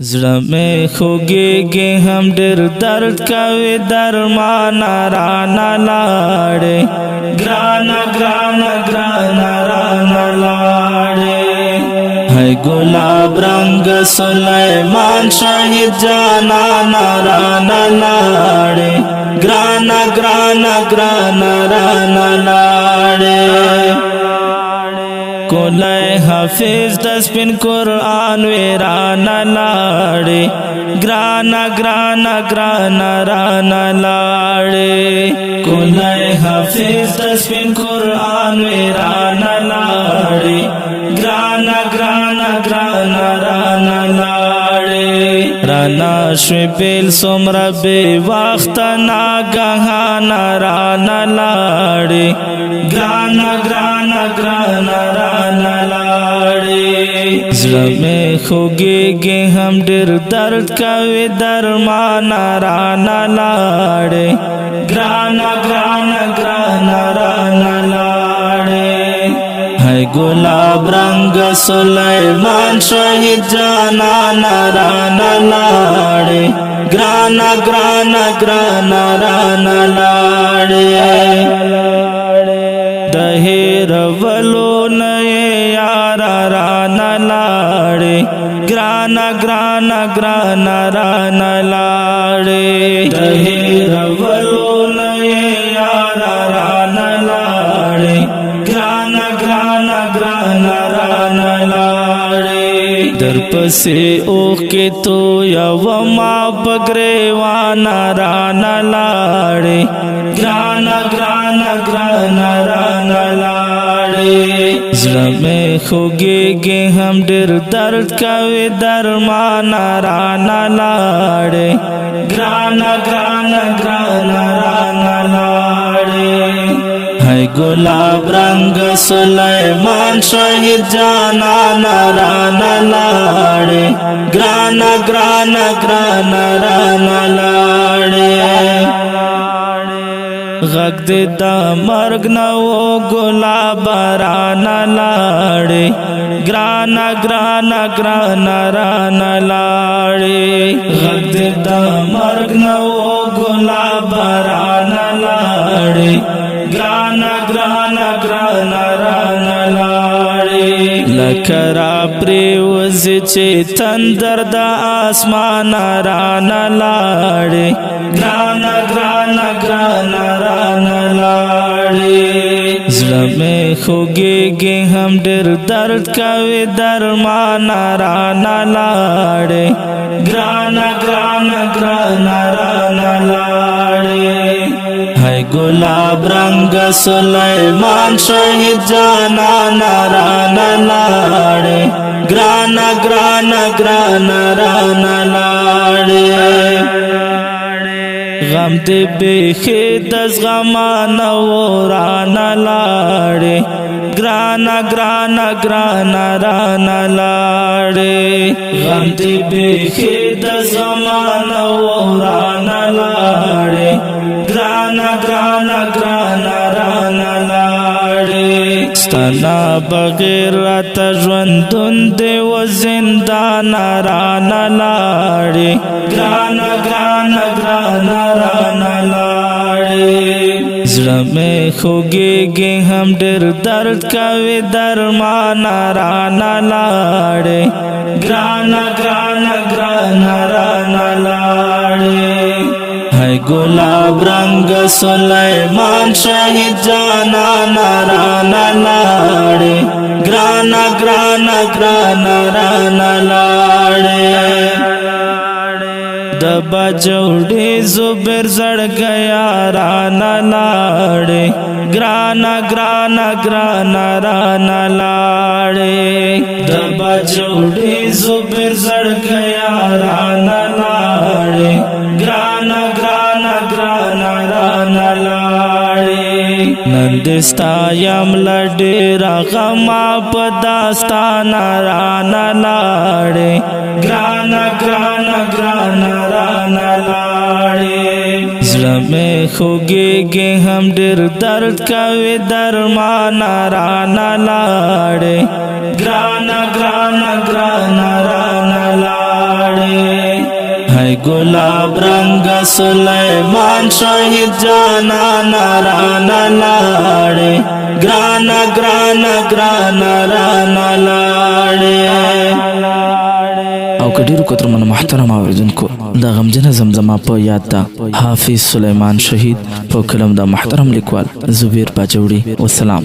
زړه مې خوږېږي هم ډېر درد کوي درمانه رانه لاړې ګرانه ګرانه ګرانه رانه لاړې هی ګلاب رنګ سلیمان شهید جانانه رانه لاړې ګرانه ګرانه ګرانه رانه لاړې کولای حافظ د سپین قرآن ویرانه لاړې ګرانه ګرانه ګرانه رانه لاړې کولای حافظ د سپین قرآن ویرانه لاړې ګرانه ګرانه ګرانه رانه لاړې رانا شوی بیل څومره بې وخته ناګهانه رانه لاړې ګرانه ګرانه ګرانه رانه لاړې زړه مې خوږېږي هم ډېر درد کوي درمانه رانه لاړې ګرانه ګرانه ګرانه رانه لاړې هی ګلاب رنګ سلیمان شهید جانانه رانه لاړې ګرانه ګرانه ګرانه رانه لاړې د هېرولو نه یې یاره رانه لاړې ګرانه ګرانه ګرانه رانه لاړې د هېرولو نه یې یاره رانه لاړې ګرانه ګرانه ګرانه رانه لاړې درپسې اوښکې تویومه په ګریوانه رانه لاړې ګرانه ګرانه ګرانه رانه لاړې زړه مې خوږېږي هم ډېر درد کوي درمانه رانه لاړې ګرانه ګرانه ګرانه رانه لاړې هی ګلاب رنګ سلیمان شهید جانانه رانه لاړې ګرانه ګرانه ګرانه رانه لاړې غږ دې د مرګ نه و ګلاب رانه لاړې ګرانه ګرانه ګرانه رانه لاړې غږ دې د مرګ نه و ګلاب رانه لاړې ګرانه ګرانه ګرانه رانه لاړې لکه را پرېوځي چې تندر د اسمانه رانه لاړې ګرانه ګرانه ګرانه رانه لاړې زړه مې خوږېږي هم ډېر درد کوي درمانه رانه لاړې ګرانه ګرانه ګرانه رانه لاړې هی ګلاب رنګ سلیمان شهید جانانه رانه لاړې ګرانه ګرانه ګرانه رانه لاړې غم دې بیخي د زغمانه و رانه لاړې ګرانه ګرانه ګرانه رانه لاړې غم دې بیخي د زغمانه و رانه لاړې ګرانه ګرانه ګرانه رانه لاړې ستانا بغیر راته ژوندون دې و زندانه رانه لاړې ګرانه ګرانه ګرانه رانه لاړې زړه مې خوږېږي هم ډېر درد کوي درمانه رانه لاړې ګرانه ګرانه ګرانه رانه لاړې هی ګلاب رنګ سلیمان شهید جانانه رانه لاړې ګرانه ګرانه ګرانه رانه لاړې د بجوړې زبر زړګیا رانه لاړې ګرانه ګرانه ګرانه رانه لاړې د بجوړې زبر زړګیا رانه لاړې ګرانه ګرانه ګرانه رانه لاړې نن دې ستایم له ډېره غمه په داستانه رانه لاړې ګرانه ګرانه ګرانه رانه لاړې زړه مې خوږېږي هم ډېر درد کوي درمانه رانه لاړې ګرانه ګرانه ګرانه رانه لاړې مای گلاب رنگ سلیمان شهید جانا نارانا لاړې ګرانا ګرانا ګرانا رانا لاړې. او کډیرو کوتر من محترم اوریدونکو دا غمجن زمزمه په یاد ده حافظ سلیمان شهید په کلم د محترم لیکوال زبیر باجوړي. والسلام.